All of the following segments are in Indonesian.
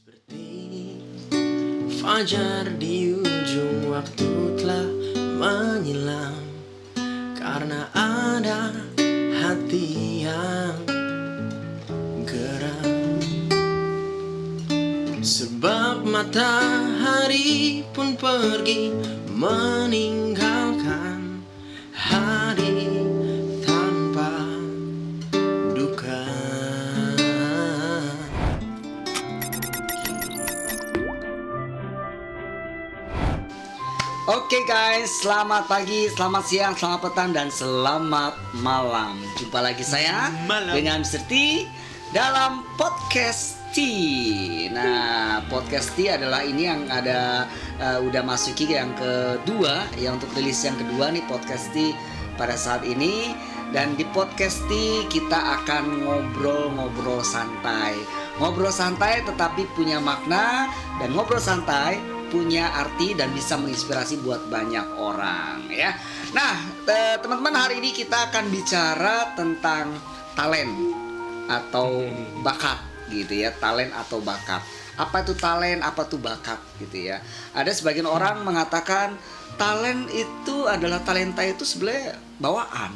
Seperti fajar di ujung waktu telah menyilam, karena ada hati yang geram. Sebab matahari pun pergi meninggalkan hari tanpa duka. Oke guys, selamat pagi, selamat siang, selamat petang, dan selamat malam. Jumpa lagi saya dengan Mr. T dalam Podcast T. Nah, Podcast T adalah ini yang ada udah masuki yang kedua, ya, untuk rilis yang kedua nih Podcast T pada saat ini. Dan di Podcast T kita akan ngobrol-ngobrol santai. Ngobrol santai tetapi punya makna, dan ngobrol santai punya arti dan bisa menginspirasi buat banyak orang, ya. Nah, teman-teman, hari ini kita akan bicara tentang talent atau bakat, gitu ya. Talent atau bakat. Apa itu talent, apa itu bakat, gitu ya. Ada sebagian orang mengatakan talent itu adalah, talenta itu sebenarnya bawaan.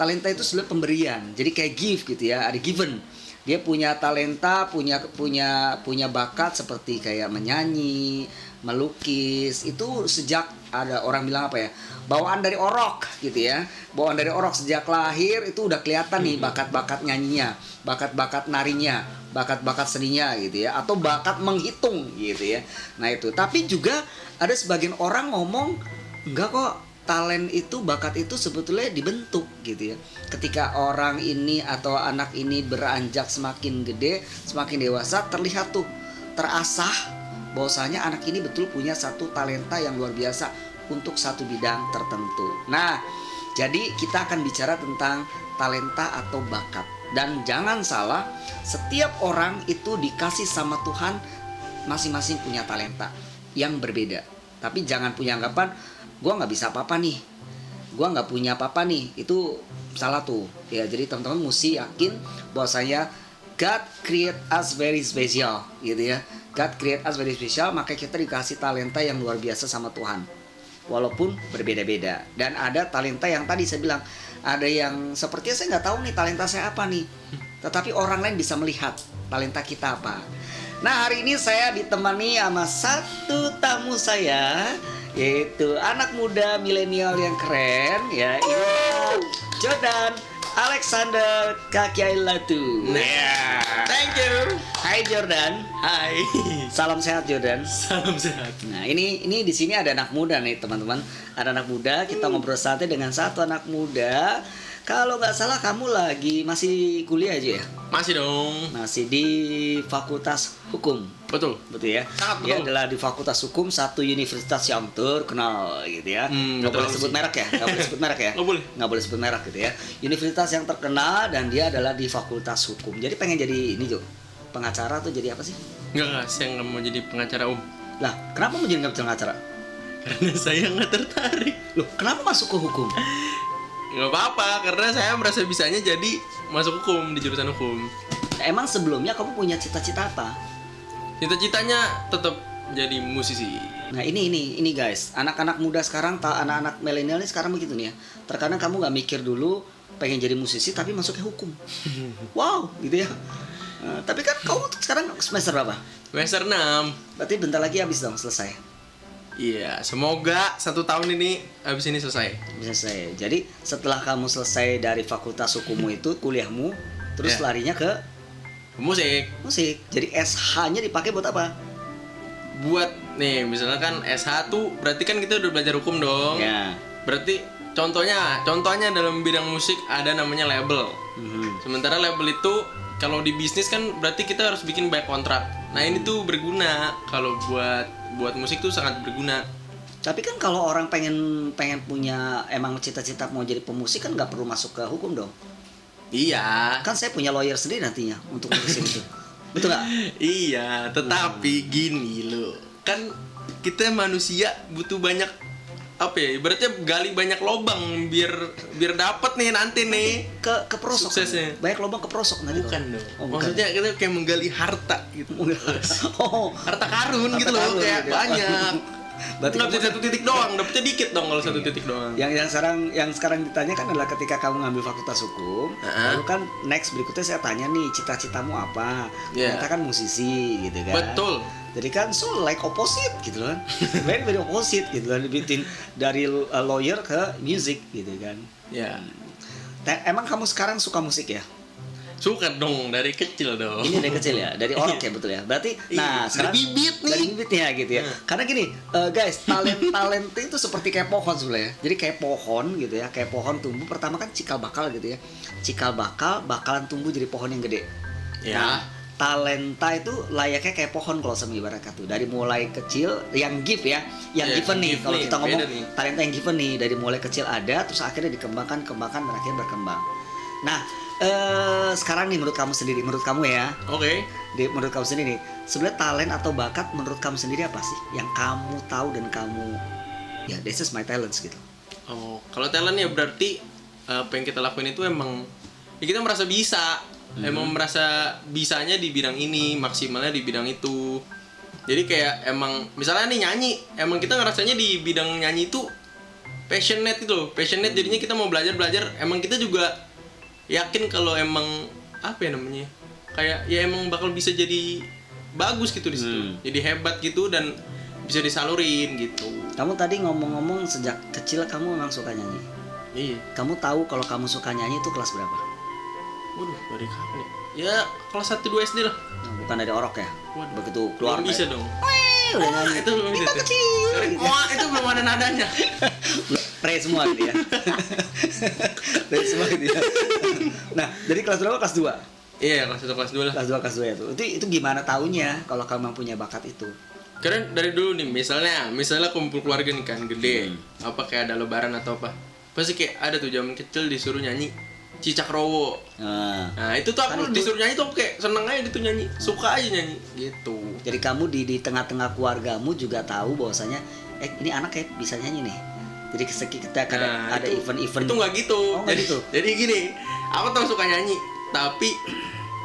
Talenta itu sebenarnya pemberian. Jadi kayak gift, gitu ya. Ada given. Dia punya talenta, punya bakat seperti kayak menyanyi, melukis. Itu sejak ada orang bilang apa ya, bawaan dari orok, gitu ya. Bawaan dari orok, sejak lahir itu udah kelihatan nih bakat-bakat nyanyinya, bakat-bakat narinya, bakat-bakat seninya, gitu ya, atau bakat menghitung, gitu ya. Nah itu. Tapi juga ada sebagian orang ngomong, enggak kok, talent itu, bakat itu sebetulnya dibentuk, gitu ya. Ketika orang ini atau anak ini beranjak semakin gede, semakin dewasa, terlihat tuh, terasah bahwasanya anak ini betul punya satu talenta yang luar biasa untuk satu bidang tertentu. Nah, jadi kita akan bicara tentang talenta atau bakat. Dan jangan salah, setiap orang itu dikasih sama Tuhan masing-masing punya talenta yang berbeda. Tapi jangan punya anggapan, gue nggak bisa apa-apa nih, gue nggak punya apa-apa nih. Itu salah tuh, ya. Jadi teman-teman mesti yakin bahwasanya God create us very special, gitu ya. God create us very special, maka kita dikasih talenta yang luar biasa sama Tuhan, walaupun berbeda-beda. Dan ada talenta yang tadi saya bilang, ada yang sepertinya saya nggak tahu nih talenta saya apa nih, tetapi orang lain bisa melihat talenta kita apa. Nah, hari ini saya ditemani sama satu tamu saya, yaitu anak muda milenial yang keren, ya. Ini Jordan Alexander Kakiailatu. Nah, thank you. Hai Jordan. Hai. Salam sehat Jordan. Salam sehat. Nah, ini di sini ada anak muda nih, teman-teman. Ada anak muda, kita ngobrol santai dengan satu anak muda. Kalau nggak salah kamu masih kuliah aja ya? Masih dong. Masih di Fakultas Hukum. Betul. Betul ya? Sangat Dia betul. adalah di Fakultas Hukum, satu universitas yang terkenal, gitu ya. Nggak betul boleh sebut sih. merek ya? Nggak boleh sebut merek ya? Nggak boleh sebut merek, gitu ya. Universitas yang terkenal, dan dia adalah di Fakultas Hukum. Jadi pengen jadi ini, Jo, pengacara tuh jadi apa sih? Enggak, saya nggak mau jadi pengacara, Om. Lah, kenapa mau jadi pengacara? Karena saya nggak tertarik. Loh, kenapa masuk ke hukum? Nggak apa-apa, karena saya merasa bisanya jadi masuk hukum, di jurusan hukum. Emang sebelumnya kamu punya cita-cita apa? Cita-citanya tetap jadi musisi. Nah ini guys, anak-anak muda sekarang, anak-anak milenial ini sekarang begitu nih ya. Terkadang kamu nggak mikir dulu pengen jadi musisi tapi masuk ke hukum. Wow, gitu ya. Tapi kan kamu sekarang semester berapa? Semester 6. Berarti bentar lagi habis dong, selesai. Iya, semoga 1 tahun ini habis ini selesai. Bisa selesai. Jadi setelah kamu selesai dari fakultas hukummu itu, kuliahmu, terus Ya. larinya ke Musik. musik. Jadi SH-nya dipakai buat apa? Buat nih, misalnya kan SH tuh berarti kan kita udah belajar hukum dong. Ya. Berarti contohnya dalam bidang musik ada namanya label. Sementara label itu kalau di bisnis kan berarti kita harus bikin banyak kontrak. Nah, ini tuh berguna kalau buat musik tuh sangat berguna. Tapi kan kalau orang pengen punya emang cita-cita mau jadi pemusik kan nggak perlu masuk ke hukum dong. Iya. Kan saya punya lawyer sendiri nantinya untuk ngurusin itu. Betul nggak? Iya, tetapi gini loh. Kan kita manusia butuh banyak apa ya? Ibaratnya gali banyak lobang biar dapat nih nanti nih ke perosok. suksesnya. Banyak lubang ke perosok nanti. Bukan dong. Oh, bukan. Maksudnya kita kayak menggali harta gitu. Oh, Harta karun Harta gitu loh, karun kayak gitu. banyak. Berarti Nggak bisa satu titik doang, dapetnya dikit dong kalau satu titik doang. yang sekarang ditanyakan adalah ketika kamu ngambil fakultas hukum, lalu kan next berikutnya saya tanya nih cita-citamu apa? Yeah. Ternyata kan musisi gitu kan. Betul. Jadi kan so like opposite gitu kan. Very opposite gitu kan between dari lawyer ke music gitu kan. Ya. Emang kamu sekarang suka musik ya? Suka dong dari kecil dong. Ini dari kecil ya, dari orok ya betul ya. Berarti, nah Dari sekarang bibit nih. dari bibitnya gitu ya. Karena gini, guys, talenta itu seperti kayak pohon sebenarnya. Jadi kayak pohon gitu ya, kayak pohon tumbuh. Pertama kan cikal bakal gitu ya. Cikal bakal bakalan tumbuh jadi pohon yang gede. Ya. Nah, talenta itu layaknya kayak pohon kalau sama ibarat kata. Dari mulai kecil yang gift ya, yang Ya, given nih. gift Kalau nih, kita ngomong beda nih. talenta yang given nih, dari mulai kecil ada, terus akhirnya dikembangkan, dan akhirnya berkembang. Nah, sekarang nih menurut kamu sendiri, menurut kamu ya, Oke. menurut kamu sendiri, sebenarnya talent atau bakat menurut kamu sendiri apa sih yang kamu tahu dan kamu ya this is my talents gitu. Oh, kalau talent ya berarti apa yang kita lakuin itu emang ya kita merasa bisa. Emang merasa bisanya di bidang ini, maksimalnya di bidang itu. Jadi kayak emang misalnya nih nyanyi, emang kita ngerasanya di bidang nyanyi itu passionate itu loh. Passionate jadinya kita mau belajar, emang kita juga yakin kalau emang apa ya namanya? Kayak ya emang bakal bisa jadi bagus gitu di situ. Jadi hebat gitu dan bisa disalurin gitu. Kamu tadi ngomong-ngomong sejak kecil kamu memang suka nyanyi. Iya. Kamu tahu kalau kamu suka nyanyi itu kelas berapa? Waduh, dari kapan ya? Ya kelas 1 2 SD lah. Nah, bukan dari orok ya. Waduh. Begitu keluar Belum bisa dong. udah nyanyi. Itu belum bisa. Bintang tuh. kecil. Wah, itu belum ada nadanya. Pre semua gitu ya. Pre semua gitu ya. Nah, dari kelas berapa? Kelas 2. Iya, kelas 1 kelas 2 lah. Kelas 2 ya tuh. Itu gimana taunya kalau kamu punya bakat itu? Karena dari dulu nih, misalnya kumpul keluarga nih kan gede, apa kayak ada lebaran atau apa. Pasti kayak ada tuh zaman kecil disuruh nyanyi Cicak Rowo. Nah, itu tuh aku Kan itu- disuruh nyanyi tuh aku kayak seneng aja gitu nyanyi, suka aja nyanyi gitu. Jadi kamu di tengah-tengah keluargamu juga tahu bahwasanya ini anak kayak bisa nyanyi nih. Jadi kita Nah, ada itu- event-event. Itu nggak gitu. Oh, nggak jadi, gitu? jadi gini, aku tuh suka nyanyi, tapi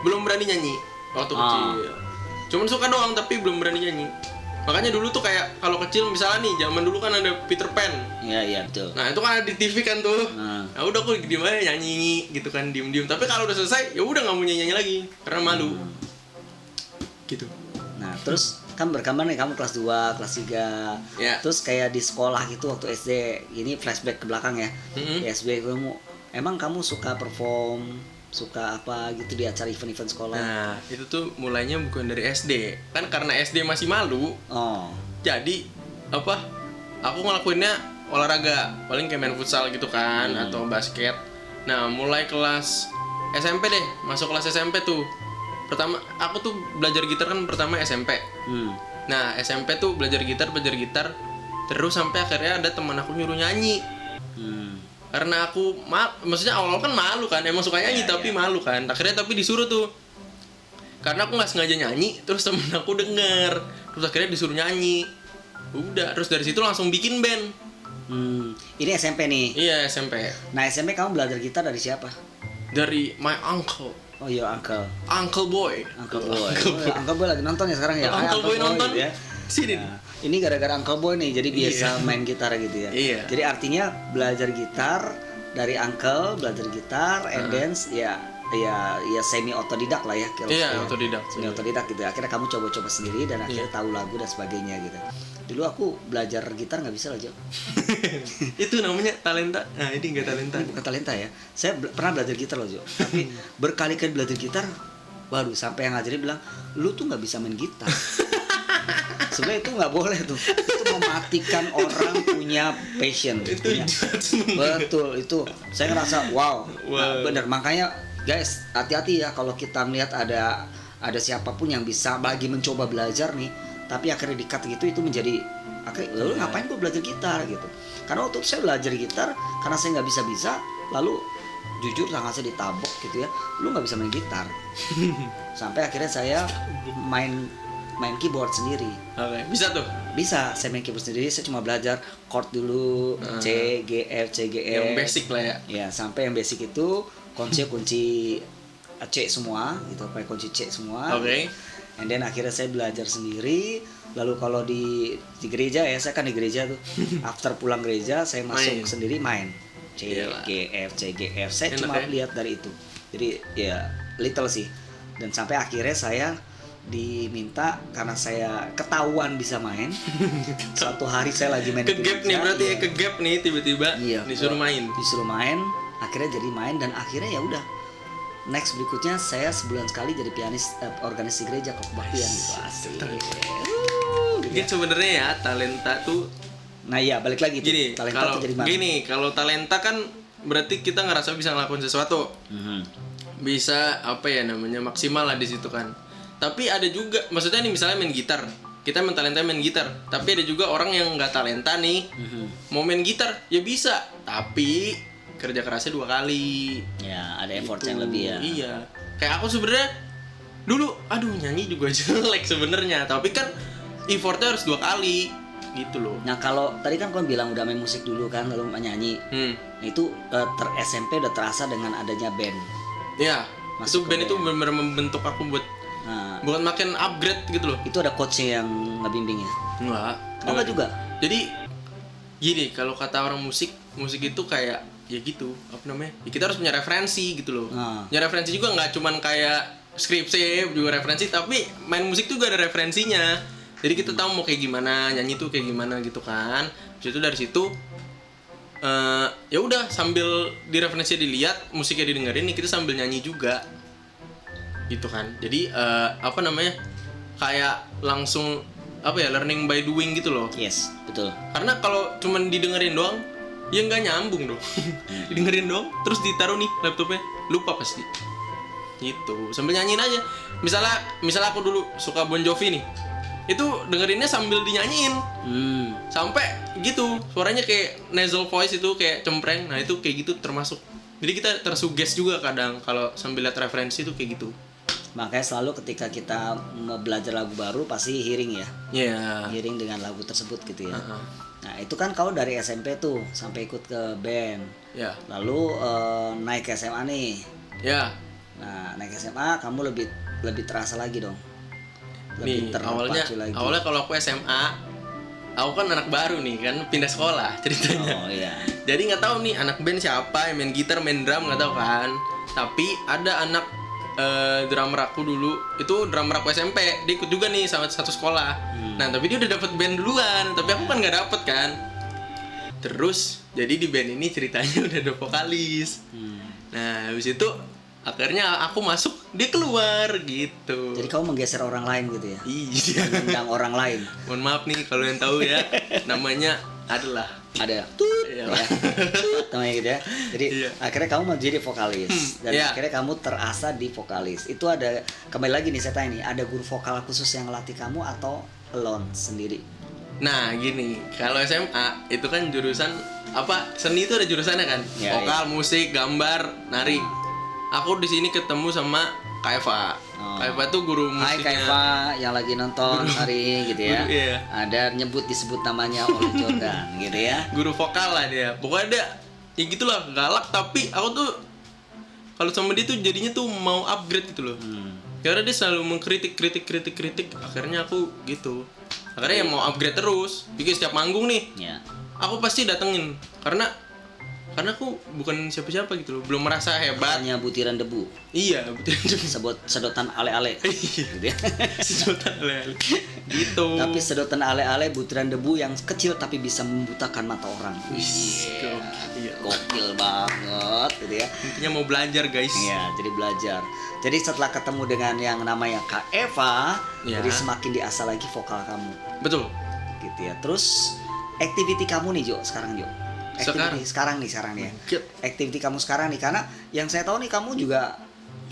belum berani nyanyi waktu kecil. Cuman suka doang tapi belum berani nyanyi. Makanya dulu tuh kayak kalau kecil misalnya nih, zaman dulu kan ada Peter Pan. Iya betul. Nah, itu kan ada di TV kan tuh. Nah. Nah, udah aku diem aja nyanyi gitu kan, diem-diem. Tapi kalau udah selesai, ya udah nggak mau nyanyi lagi karena malu. Gitu. Nah, terus kan berkembang nih kamu kelas 2, kelas 3. Ya. Terus kayak di sekolah gitu waktu SD, ini flashback ke belakang ya. Mm-mm. Di SD emang kamu suka perform, suka apa gitu di acara event-event sekolah? Nah, itu tuh mulainya bukan dari SD. Kan karena SD masih malu, Oh. jadi apa? Aku ngelakuinnya olahraga, paling kayak main futsal gitu kan atau basket. Nah, mulai kelas SMP deh, masuk kelas SMP tuh. Pertama aku tuh belajar gitar kan pertama SMP. Nah, SMP tuh belajar gitar terus sampai akhirnya ada teman aku nyuruh nyanyi. Karena aku maksudnya awal kan malu kan, emang suka nyanyi tapi malu kan. Akhirnya tapi disuruh tuh. Karena aku nggak sengaja nyanyi, terus temen aku denger, terus akhirnya disuruh nyanyi. Udah, terus dari situ langsung bikin band. Ini SMP nih. Iya, SMP. Nah, SMP kamu belajar gitar dari siapa? Dari my uncle, Oh iya, Uncle Boy. Boy. Uncle Boy lagi nonton ya sekarang ya. Hai, Uncle Boy nonton. gitu ya. Sini. Nah, ini gara-gara Uncle Boy nih, jadi biasa main gitar gitu ya. Iya. Jadi artinya belajar gitar dari Uncle, belajar gitar, and dance ya semi otodidak lah ya. Iya, otodidak. Semi otodidak gitu. Akhirnya kamu coba-coba sendiri dan akhirnya tahu lagu dan sebagainya gitu. Dulu aku belajar gitar nggak bisa loh, Jo. Itu namanya talenta. Nah, ini enggak talenta. Ini bukan talenta ya. Saya pernah belajar gitar loh, Jo. Tapi berkali-kali belajar gitar, baru sampai yang ngajarin bilang, lu tuh nggak bisa main gitar. Sebenarnya itu nggak boleh tuh. Itu mematikan orang punya passion. Itu punya. Betul itu. Saya ngerasa wow. Nah, bener. Makanya guys, hati-hati ya kalau kita melihat ada siapapun yang bisa lagi mencoba belajar nih, tapi akhirnya di-cut gitu, itu menjadi akhirnya lalu ngapain gue belajar gitar gitu. Karena waktu itu saya belajar gitar karena saya nggak bisa, lalu jujur sangat saya ditabok gitu ya, lu nggak bisa main gitar. Sampai akhirnya saya main keyboard sendiri. Oke, bisa tuh. bisa saya main keyboard sendiri. Saya cuma belajar chord dulu, C, G, F, C, G, F. Yang basic lah ya. Ya, sampai yang basic itu kunci C semua gitu, pakai kunci C semua. Oke. And then akhirnya saya belajar sendiri. Lalu kalau di gereja ya, saya kan di gereja tuh. After pulang gereja saya masuk sendiri main. C, Iyalah. G, F, C, G, F. Saya Enak cuma ya? lihat dari itu. Jadi ya little sih. Dan sampai akhirnya saya diminta karena saya ketahuan bisa main. Suatu hari saya lagi main di Ke gap gereja, nih berarti iya. Ke gap nih tiba-tiba disuruh main. Disuruh main, akhirnya jadi main dan akhirnya ya udah. Next berikutnya saya sebulan sekali jadi pianis organis di gereja kebaktian gitu. Asik. Mungkin sebenarnya ya talenta tuh Nah iya balik lagi tuh. gini, Talenta kalau tuh jadi mana? kalau talenta kan berarti kita ngerasa bisa ngelakuin sesuatu. Bisa apa ya namanya maksimal lah di situ kan. Tapi ada juga maksudnya nih misalnya main gitar. Kita main talenta main gitar, tapi ada juga orang yang nggak talenta nih. Mau main gitar ya bisa, tapi kerja kerasnya 2 kali. Ya ada effort Gitu. yang lebih ya. Iya. Kayak aku sebenarnya dulu aduh nyanyi juga jelek sebenarnya, tapi kan effortnya harus 2 kali gitu loh. Nah kalau tadi kan kau bilang udah main musik dulu kan, lalu nyanyi. Nah, itu SMP udah terasa dengan adanya band. Ya, Masuk itu band ke itu benar-benar membentuk aku Nah bukan makin upgrade gitu loh. itu ada coachnya yang ngebimbing ya? Enggak. Enggak juga? Jadi gini, kalau kata orang musik itu kayak ya gitu, apa namanya? Ya kita harus punya referensi gitu loh. Punya referensi juga nggak cuman kayak skripsi juga referensi, tapi main musik juga ada referensinya. Jadi kita tahu mau kayak gimana, nyanyi tuh kayak gimana gitu kan. Terus itu dari situ ya udah sambil di referensinya dilihat, musiknya didengerin nih kita sambil nyanyi juga. Gitu kan. Jadi apa namanya? Kayak langsung apa ya, learning by doing gitu loh. Yes, betul. Karena kalau cuman didengerin doang, ya nggak nyambung dong. Didengerin doang, terus ditaruh nih laptopnya, lupa pasti. Gitu, sambil nyanyiin aja. Misalnya aku dulu suka Bon Jovi nih, itu dengerinnya sambil dinyanyiin. Sampai gitu, suaranya kayak nasal voice itu kayak cempreng. Nah itu kayak gitu termasuk. Jadi kita tersuges juga kadang kalau sambil lihat referensi itu kayak gitu. Makanya selalu ketika kita mau belajar lagu baru pasti hearing ya. Iya. Hearing dengan lagu tersebut gitu ya. Nah itu kan kau dari SMP tuh sampai ikut ke band. Ya. Lalu naik ke SMA nih. Ya. Nah naik ke SMA kamu lebih terasa lagi dong. Lebih Nih terpacu lagi. awalnya kalau aku SMA, aku kan anak baru nih kan pindah sekolah ceritanya. Oh iya. Jadi nggak tahu nih anak band siapa yang main gitar main drum nggak tahu kan. Tapi ada anak drummer aku dulu, itu drummer aku SMP, dia ikut juga nih sama satu sekolah. Nah tapi dia udah dapet band duluan, tapi aku kan nggak dapet kan. Terus jadi di band ini ceritanya udah ada vokalis. Nah habis itu akhirnya aku masuk, dia keluar gitu. Jadi kamu menggeser orang lain gitu ya? Iya. Mengundang orang lain. Mohon maaf nih kalau yang tahu ya, namanya adalah Ada Iya. ya. Namanya gitu ya. Jadi Iya. akhirnya kamu menjadi vokalis dan iya. akhirnya kamu terasa di vokalis. Itu ada kembali lagi nih saya tanya nih, ada guru vokal khusus yang ngelatih kamu atau alone sendiri? Nah gini, kalau SMA itu kan jurusan apa, seni itu ada jurusannya kan, Ya, vokal, musik, gambar, nari. Aku di sini ketemu sama Kak Eva. Kak Eva tuh guru Hai musiknya. Kak Eva yang lagi nonton hari gitu ya. Guru, iya. Ada disebut namanya oleh Jordan gitu ya. Guru vokal lah dia. Pokoknya dia ya gitulah, galak, tapi aku tuh kalau sama dia tuh jadinya tuh mau upgrade gitu loh. Karena dia selalu mengkritik, kritik. Akhirnya aku gitu. Akhirnya ya mau upgrade terus. Jadi setiap manggung nih, Ya. aku pasti datengin. Karena aku bukan siapa-siapa gitu loh. Belum merasa hebat. Hanya butiran debu, Iya, betul. sedotan ale-ale gitu ya. Sedotan lele. Gitu. Tapi sedotan ale-ale butiran debu yang kecil tapi bisa membutakan mata orang. Iya. Gokil banget gitu ya. Intinya mau belajar, guys. Iya, jadi belajar. Jadi setelah ketemu dengan yang namanya Kak Eva, Ya. jadi semakin diasah lagi vokal kamu. Betul. Gitu ya. Terus activity kamu nih Jo, sekarang Jo. Sekarang nih ya. Activity kamu sekarang nih, karena yang saya tahu nih kamu juga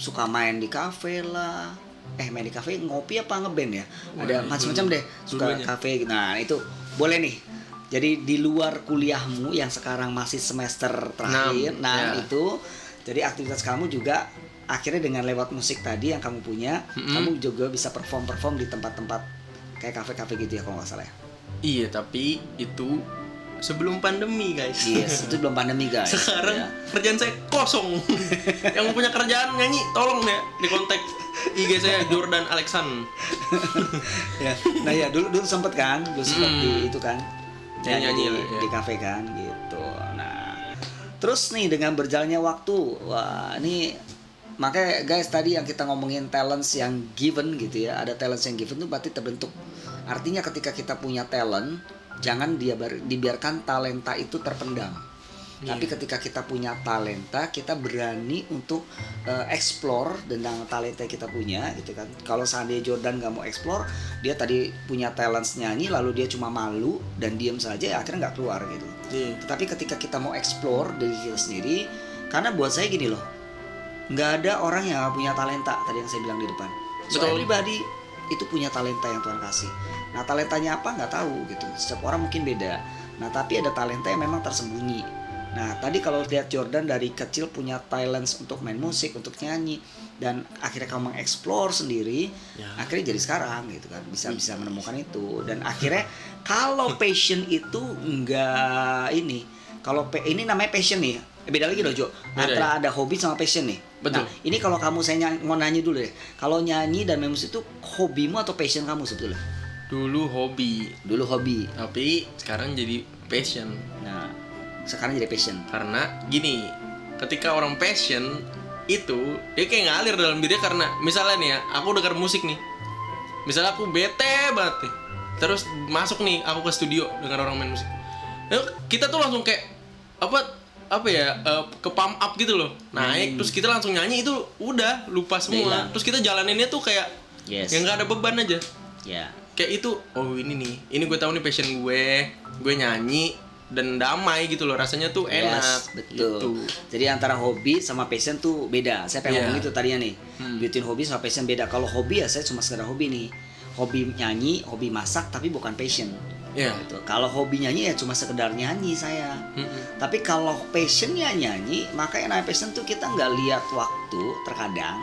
suka main di kafe lah. Main di kafe ngopi apa ngeband ya? Ada macam-macam deh. Suka Dulunya. kafe. Nah, itu boleh nih. Jadi di luar kuliahmu yang sekarang masih semester terakhir, 6, nah ya. itu jadi aktivitas kamu juga akhirnya dengan lewat musik tadi yang kamu punya, kamu juga bisa perform di tempat-tempat kayak kafe-kafe gitu ya kalau nggak salah ya. Iya, tapi itu sebelum pandemi, guys. Yes, itu belum pandemi, guys. Sekarang Ya. kerjaan saya kosong. Yang punya kerjaan nyanyi, tolong deh di kontak IG saya Jordan Alexan. Ya. Nah ya dulu sempet kan, di itu kan Nyanyi di, lah, ya. di kafe kan gitu. Nah terus nih dengan berjalannya waktu, wah ini makanya guys tadi yang kita ngomongin talents yang given gitu ya, ada talents yang given itu berarti terbentuk. Artinya ketika kita punya talent, jangan dibiarkan talenta itu terpendam. Tapi ketika kita punya talenta, kita berani untuk explore tentang talenta yang kita punya gitu kan. Kalau seandainya Jordan nggak mau explore, dia tadi punya talents nyanyi, lalu dia cuma malu dan diem saja, ya akhirnya nggak keluar gitu. Tetapi ketika kita mau explore dari kita sendiri, karena buat saya gini loh, nggak ada orang yang nggak punya talenta. Tadi yang saya bilang di depan. So everybody itu punya talenta yang Tuhan kasih. Nah talentanya apa nggak tahu gitu. Setiap orang mungkin beda. Nah tapi ada talenta yang memang tersembunyi. Nah tadi kalau lihat Jordan dari kecil punya talents untuk main musik, untuk nyanyi, dan akhirnya kamu mengeksplor sendiri, akhirnya jadi sekarang gitu kan, bisa menemukan itu. Dan akhirnya kalau passion itu enggak ini, kalau ini namanya passion nih, beda lagi loh Jo, antara ada hobi sama passion nih. Betul. Nah ini kalau kamu saya mau nyanyi dulu deh, kalau nyanyi dan main musik itu hobimu atau passion kamu sebetulnya? Dulu hobi, tapi sekarang jadi passion. Nah sekarang jadi passion. Karena gini, ketika orang passion itu dia kayak ngalir dalam dirinya. Karena misalnya nih ya, aku dengar musik nih, misalnya aku bete banget nih, terus masuk nih aku ke studio dengan orang main musik, kita tuh langsung kayak apa ya, ke pump up gitu loh, naik, terus kita langsung nyanyi, itu udah lupa semua. Terus kita jalaninnya tuh kayak yang nggak ada beban aja. Kayak itu, oh ini gue tahu nih passion gue nyanyi dan damai gitu loh, rasanya tuh enak. Betul. Gitu. Jadi antara hobi sama passion tuh beda. Saya pengen ngomong itu tadinya nih. Between hobi sama passion beda. Kalau hobi ya saya cuma sekedar hobi nih. Hobi nyanyi, hobi masak, tapi bukan passion. Gitu. Kalau hobi nyanyi ya cuma sekedar nyanyi saya. Tapi kalau passionnya nyanyi, maka yang namanya passion tuh kita nggak lihat waktu terkadang,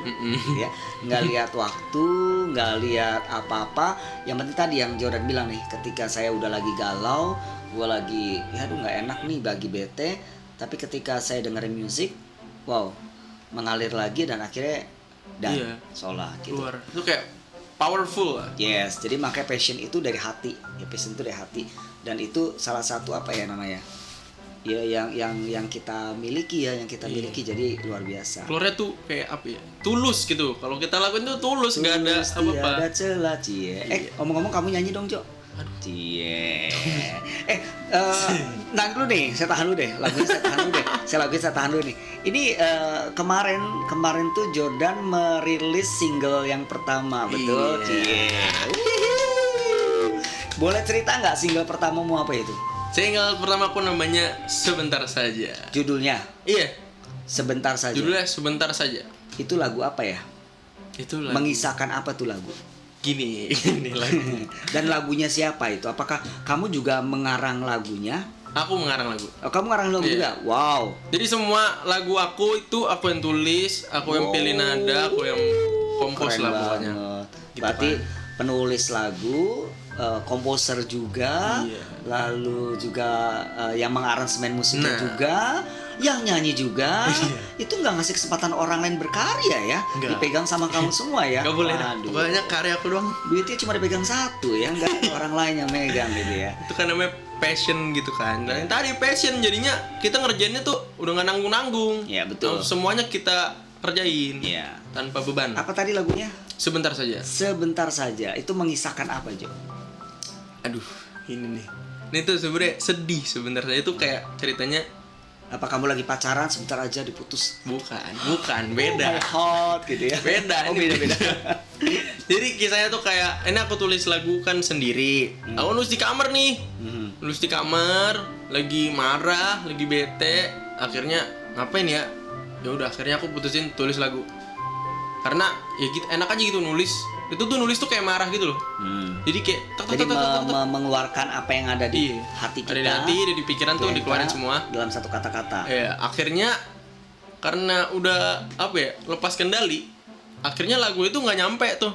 ya, nggak lihat waktu, nggak lihat apa-apa. Yang penting tadi yang Jordan bilang nih, ketika saya udah lagi galau, gue lagi, aduh nggak enak nih, bagi bete. Tapi ketika saya dengerin musik, wow, mengalir lagi dan akhirnya sholat gitu. Keluar. Itu kayak powerful lah. Yes, jadi makanya passion itu dari hati. Ya passion itu dari hati. Dan itu salah satu apa ya namanya? Ya yang kita miliki ya, yang kita miliki, jadi luar biasa. Keluarnya tuh kayak apa ya? Tulus gitu. Kalau kita lakuin tuh tulus, nggak ada apa-apa. Ada celah, cie. Ngomong-ngomong kamu nyanyi dong, Jo. Cie. Nah dulu nih, saya tahan dulu deh. Lagunya saya tahan dulu nih. Ini kemarin tuh Jordan merilis single yang pertama, betul? Cie. Boleh cerita nggak single pertamamu apa itu? Single pertama aku namanya Sebentar Saja. Judulnya? Iya. Sebentar Saja. Judulnya Sebentar Saja. Itu lagu apa ya? Itu lagu. Mengisahkan apa tuh lagu? Gini lagu. Dan lagunya siapa itu? Apakah kamu juga mengarang lagunya? Aku mengarang lagu. Oh, kamu ngarang lagu juga? Wow. Jadi semua lagu aku itu aku yang tulis, aku yang pilih nada, aku yang kompos lah pokoknya. Gitu. Berarti penulis lagu, komposer juga, lalu juga yang mengaransemen musiknya juga, yang nyanyi juga. Itu nggak ngasih kesempatan orang lain berkarya ya? Dipegang sama kamu semua ya? Gak boleh. Pokoknya karya aku doang. Duitnya cuma dipegang satu ya, nggak ada orang lain yang megang gitu ya. Itu kan namanya passion gitu kan. Dan tadi passion jadinya kita ngerjainnya tuh udah nggak nanggung-nanggung. Ya betul. Semuanya kita kerjain. Iya. Tanpa beban. Apa tadi lagunya? Sebentar Saja. Sebentar Saja. Itu mengisahkan apa, Jo? Aduh, ini nih. Ini tuh sebenarnya sedih. Sebentar Saja itu kayak ceritanya, apa kamu lagi pacaran sebentar aja diputus? Bukan, beda. Oh my heart gitu ya. Beda. Beda. Jadi kisahnya tuh kayak, ini aku tulis lagu kan sendiri. Aku nulis di kamar nih. Nulis di kamar, lagi marah, lagi bete. Akhirnya ngapain ya? Ya udah, akhirnya aku putusin tulis lagu. Karena ya gitu, enak aja gitu nulis. Itu tuh nulis tuh kayak marah gitu loh. Jadi kayak mengeluarkan apa yang ada di hati kita. Ada di hati, ada di pikiran tuh dikeluarin semua dalam satu kata-kata. Ya, akhirnya karena udah apa ya, lepas kendali, akhirnya lagu itu nggak nyampe tuh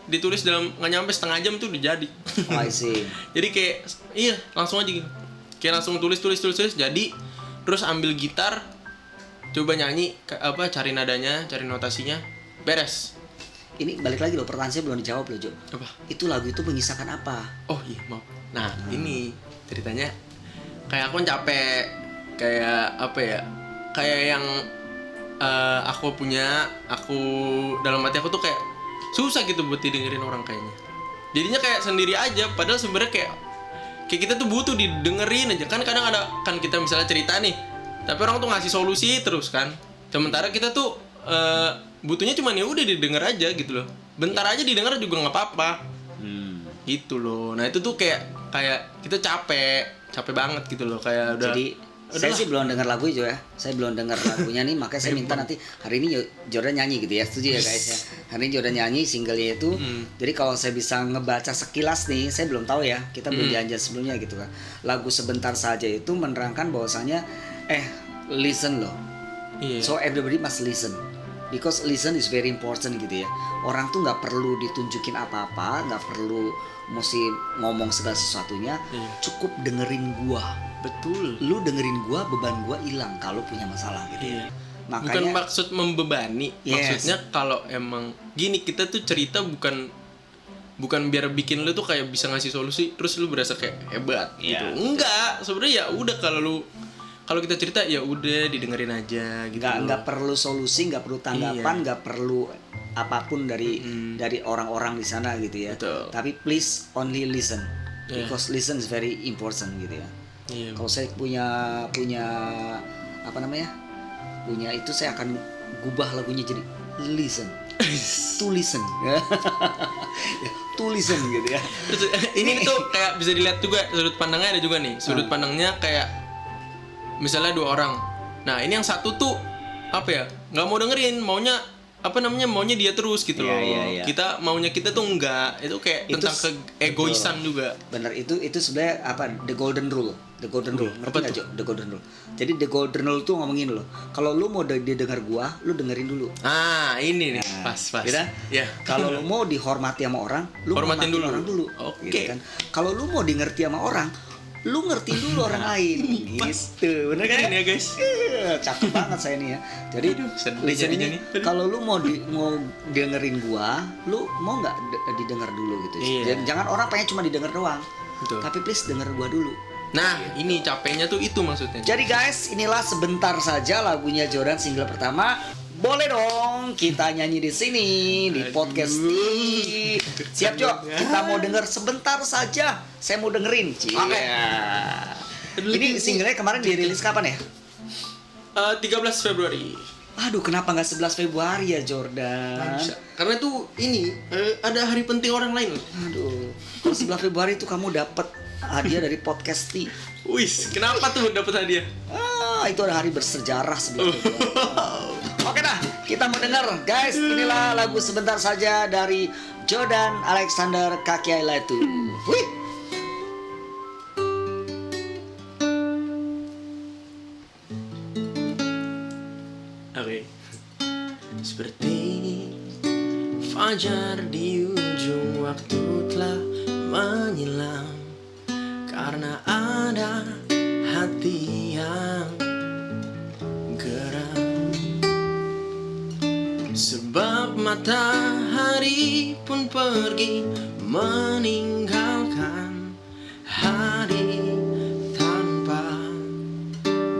ditulis dalam nggak nyampe setengah jam tuh udah jadi. Oh, I see. Jadi kayak iya langsung aja gitu. Kayak langsung tulis jadi. Terus ambil gitar, coba nyanyi, cari nadanya, cari notasinya, beres. Ini balik lagi loh, pertanyaan saya belum dijawab loh, Jo. Apa? Itu lagu itu mengisahkan apa? Oh iya maaf. Nah ini ceritanya kayak aku capek, kayak apa ya? Kayak yang aku dalam hati aku tuh kayak susah gitu buat didengerin orang kayaknya. Jadinya kayak sendiri aja, padahal sebenarnya kayak kita tuh butuh didengerin aja. Kan kadang ada kan kita misalnya cerita nih, tapi orang tuh ngasih solusi terus kan. Sementara kita tuh butuhnya cuma ya udah didengar aja gitu loh. Bentar aja didengar juga nggak apa-apa. Gitu loh. Nah, itu tuh kayak kita capek banget gitu loh, kayak udah. Jadi saya sih belum dengar lagu itu ya. Saya belum dengar lagunya nih, makanya saya minta nanti hari ini Jordan nyanyi gitu ya. Setuju ya guys ya. Hari ini Jordan nyanyi singlenya itu. Jadi kalau saya bisa ngebaca sekilas nih, saya belum tahu ya. Kita belum janjian sebelumnya gitu kan. Lagu Sebentar Saja itu menerangkan bahwasanya listen loh. Iya. So everybody must listen. Because listen is very important gitu ya. Orang tuh nggak perlu ditunjukin apa-apa, nggak perlu mesti ngomong segala sesuatunya. Cukup dengerin gua. Betul. Lu dengerin gua, beban gua hilang kalau punya masalah gitu. Iya. Makanya Bukan maksud membebani. Yes. Maksudnya kalau emang gini, kita tuh cerita bukan biar bikin lu tuh kayak bisa ngasih solusi terus lu berasa kayak hebat gitu. Enggak, sebenarnya ya udah kalau kita cerita ya udah didengerin aja gitu. nggak perlu solusi, nggak perlu tanggapan, nggak perlu apapun dari orang-orang di sana gitu ya. Betul. Tapi please only listen. Because listen is very important gitu ya. Iya. Kalau saya punya apa namanya? Punya itu saya akan gubah lagunya jadi listen. To listen. Ya, to listen gitu ya. Terus, ini tuh kayak bisa dilihat juga sudut pandangnya ada juga nih. Sudut pandangnya kayak misalnya 2 orang. Nah, ini yang satu tuh apa ya? Nggak mau dengerin, maunya dia terus gitu loh. Iya. Kita tuh enggak. Itu kayak Itu tentang keegoisan juga. Bener, itu sebenarnya apa, the golden rule ngerti nggak Jo? The golden rule. Jadi the golden rule tuh ngomongin lo, kalau lu mau didengar gua, lu dengerin dulu. Ini nih pas Gitu? ya. Kalau lu mau dihormati sama orang, lu Hormatin dulu. orang dulu. Oke. Gitu kan. Kalau lu mau di-ngerti sama orang, lu ngerti dulu orang lain. Gitu. Bener kan? Ini ya guys. Cakep banget saya nih ya. Jadi listeningnya nih. kalau lu mau dengerin gua, lu mau nggak didengar dulu gitu. Iya. Jangan orang pengen cuma didengar doang. Betul. Tapi please denger gua dulu. Nah, ini capeknya tuh itu maksudnya. Jadi guys, inilah Sebentar Saja lagunya Jordan, single pertama. Boleh dong kita nyanyi di sini di podcast ini. Siap Jo? Kita mau denger Sebentar Saja. Saya mau dengerin. Oke. Ini singlenya kemarin dirilis kapan ya? 13 Februari. Aduh, kenapa nggak 11 Februari ya Jordan? Bisa. Karena tuh ini ada hari penting orang lain loh. Aduh, kalau 11 Februari itu kamu dapat hadiah dari podcast T. Wis, kenapa tuh dapat hadiah? Itu ada hari bersejarah 11 Februari. Oke dah, kita mau denger guys. Inilah lagu Sebentar Saja dari Jordan Alexander Kakiailatu. Wih. Oke. Seperti fajar di ujung waktu telah menyilam, karena ada hati yang geram. Sebab matahari pun pergi meninggalkan hari tanpa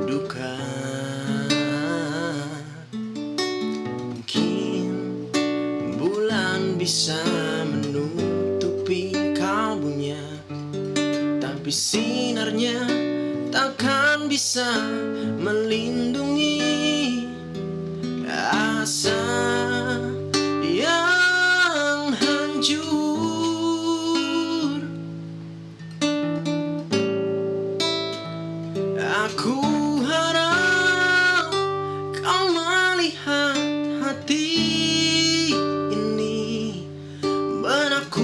duka. Mungkin bulan bisa menutupi kalbunya, tapi sinarnya takkan bisa melindungi asa yang hancur. Aku harap kau melihat hati ini, benakku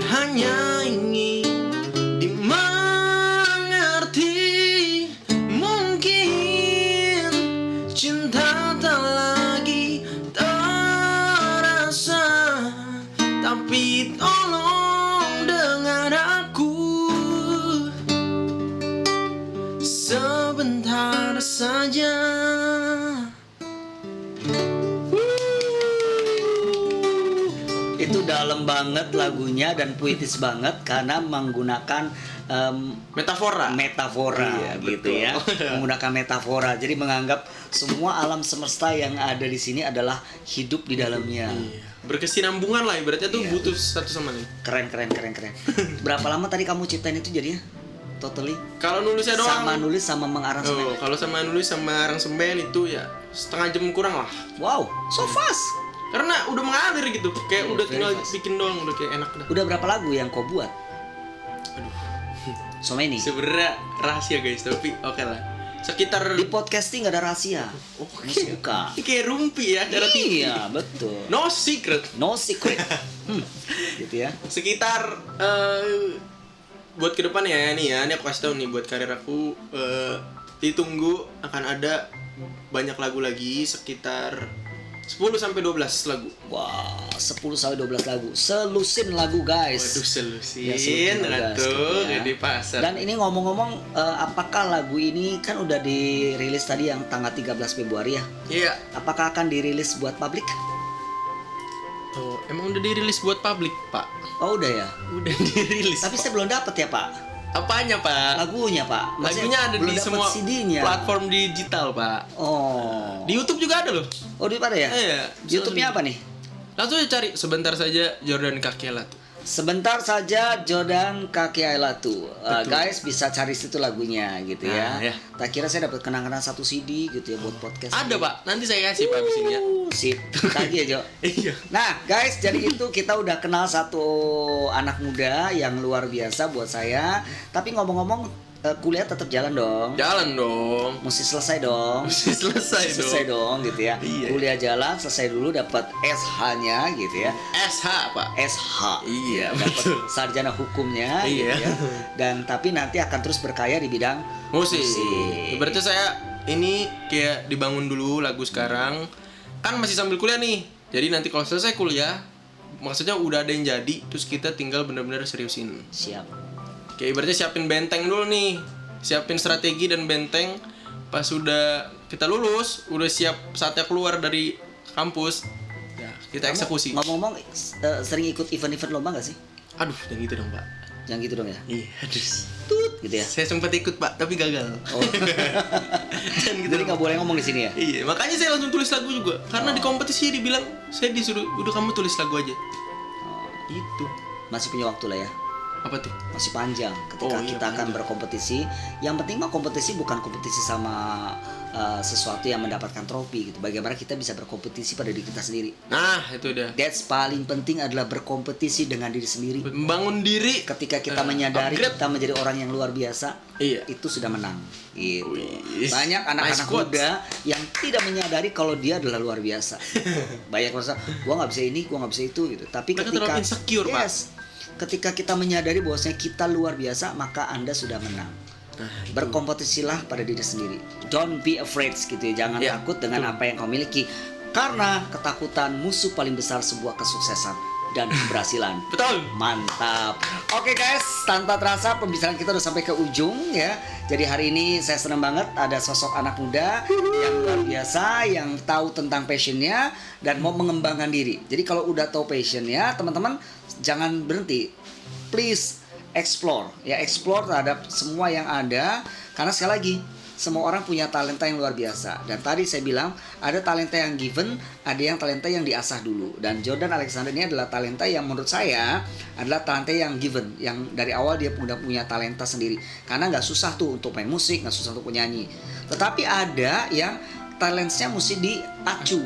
hanya ingin dimengerti. Mungkin cinta tak lagi terasa saja. Itu dalam banget lagunya dan puitis banget karena menggunakan Metafora. metafora Iya, gitu betul. ya. Menggunakan metafora. Jadi menganggap semua alam semesta yang ada di sini adalah hidup di dalamnya. Iya. Berkesinambungan lah ibaratnya tuh Iya. butuh satu sama lain. Keren. Berapa lama tadi kamu ciptain itu jadinya? Totally? Kalau nulisnya doang. Sama nulis sama mengaransemen. Oh, kalau sama nulis sama aransemen itu ya setengah jam kurang lah. Wow, so fast. Karena udah mengalir gitu. Kayak Iya, udah very tinggal fast. bikin doang udah kayak enak dah. Udah berapa lagu yang kau buat? So many. Sebenarnya rahasia guys, tapi oke lah. Sekitar Di podcasting gak ada rahasia. Oke. Bukan. Ini kayak rumpi ya cara TV. Iya, betul. No secret. No secret. Gitu ya. Sekitar buat ke depan ya nih ya, ini aku kasih tahu nih buat karir aku, ditunggu akan ada banyak lagu lagi sekitar 10 sampai 12 lagu. Wah, 10 sampai 12 lagu. Selusin lagu, guys. Waduh, selusin Ya, selusin lagu, guys, ratu gitu ya. di pasar. Dan ini ngomong-ngomong, apakah lagu ini kan udah dirilis tadi yang tanggal 13 Februari ya? Iya. Apakah akan dirilis buat publik? Oh, emang udah dirilis buat publik, Pak? Oh, udah ya. Udah dirilis. Tapi saya belum dapat ya, Pak. Apanya, Pak? Lagunya, Pak. Maksudnya Lagunya ada belum di dapat semua CD-nya. platform digital, Pak. Oh. Di YouTube juga ada loh. Oh, di mana ya? Iya. YouTube-nya apa nih? Langsung aja cari sebentar saja Jordan Kakela tuh. Sebentar saja Jordan Kaki Ailatu. Guys bisa cari situ lagunya gitu ya. Nah, ya. Tak kira saya dapat kenang-kenang satu CD gitu ya buat podcast. Ada, Pak. Nanti saya kasih Pak abis ini ya. Sip. Tadi ya, Jo. Iya. Nah, guys, jadi itu kita udah kenal satu anak muda yang luar biasa buat saya. Tapi ngomong-ngomong, kuliah tetap jalan dong. Jalan dong. Mesti selesai dong. Mesti selesai Selesai dong. dong gitu ya. Iya. Kuliah jalan, selesai dulu dapat SH-nya gitu ya. SH, Pak. SH. Iya, dapat betul. sarjana hukumnya Iya. gitu ya. Dan tapi nanti akan terus berkarya di bidang Musik. musik. Berarti saya ini kayak dibangun dulu lagu sekarang. Kan masih sambil kuliah nih. Jadi nanti kalau selesai kuliah, maksudnya udah ada yang jadi, terus kita tinggal benar-benar seriusin. Siap. Kayak ibaratnya siapin benteng dulu nih. Siapin strategi dan benteng. Pas sudah kita lulus, udah siap saatnya keluar dari kampus. Ya, kita eksekusi. Ngomong-ngomong, sering ikut event-event lomba gak sih? Aduh, jangan gitu dong, Pak. Jangan gitu dong ya. Iya, aduh. Tut gitu ya. Saya sempat ikut, Pak, tapi gagal. Oh. Jangan gitu. Jadi nggak boleh ngomong di sini ya. Iya, makanya saya langsung tulis lagu juga. Karena di kompetisi dibilang, saya disuruh, udah kamu tulis lagu aja. Itu. Masih punya waktu lah ya. Apa tuh? Masih panjang ketika Oh, iya, kita akan panjang. berkompetisi. Yang penting mah kompetisi bukan kompetisi sama sesuatu yang mendapatkan trofi gitu. Bagaimana kita bisa berkompetisi pada diri kita sendiri. Nah, itu udah. That's paling penting adalah berkompetisi dengan diri sendiri. Membangun diri. Ketika kita menyadari upgrade. kita menjadi orang yang luar biasa, Iya. itu sudah menang. Gitu. Wih, Banyak anak-anak nice quotes. muda yang tidak menyadari kalau dia adalah luar biasa. Banyak merasa, gua nggak bisa ini, gua nggak bisa itu gitu. Tapi Mereka ketika terlalu insecure, Pak. ketika kita menyadari bahwasanya kita luar biasa, maka Anda sudah menang. Nah, Berkompetisilah pada diri sendiri. Don't be afraid gitu ya. Jangan Ya, takut dengan betul. apa yang kau miliki. Karena ketakutan musuh paling besar sebuah kesuksesan dan keberhasilan. betul. Mantap. Oke guys, tanpa terasa pembicaraan kita udah sampai ke ujung ya. Jadi hari ini saya senang banget ada sosok anak muda yang luar biasa, yang tahu tentang passionnya dan mau mengembangkan diri. Jadi kalau udah tahu passionnya, teman-teman jangan berhenti. Please explore, ya explore terhadap semua yang ada. Karena sekali lagi, semua orang punya talenta yang luar biasa. Dan tadi saya bilang ada talenta yang given, ada yang talenta yang diasah dulu. Dan Jordan Alexander ini adalah talenta yang menurut saya adalah talenta yang given, yang dari awal dia udah punya talenta sendiri. Karena nggak susah tuh untuk main musik, nggak susah untuk menyanyi. Tetapi ada yang talentnya mesti dipacu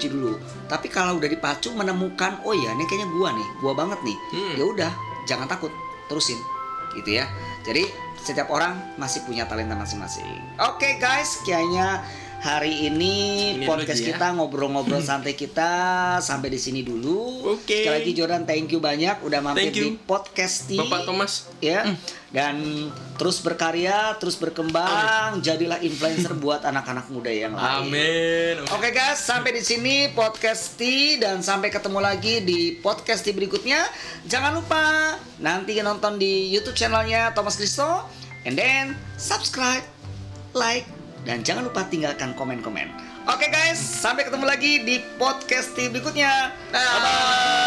dulu. Tapi kalau udah dipacu menemukan, oh ya ini kayaknya gua banget nih. Ya udah, jangan takut, terusin, gitu ya. Jadi setiap orang masih punya talenta masing-masing. Oke guys, kayaknya hari ini podcast dulu aja ya. kita ngobrol-ngobrol santai kita sampai di sini dulu. Oke. Sekali lagi Jordan, thank you banyak udah mampir Thank you. di podcast Bapak Thomas. ya. Dan terus berkarya, terus berkembang, jadilah influencer buat anak-anak muda yang lain. Amin. Oke guys, sampai di sini podcast T dan sampai ketemu lagi di podcast T berikutnya. Jangan lupa nanti nonton di YouTube channelnya Thomas Kristo, and then subscribe, like, dan jangan lupa tinggalkan komen-komen. Oke guys, sampai ketemu lagi di podcast berikutnya. Bye bye.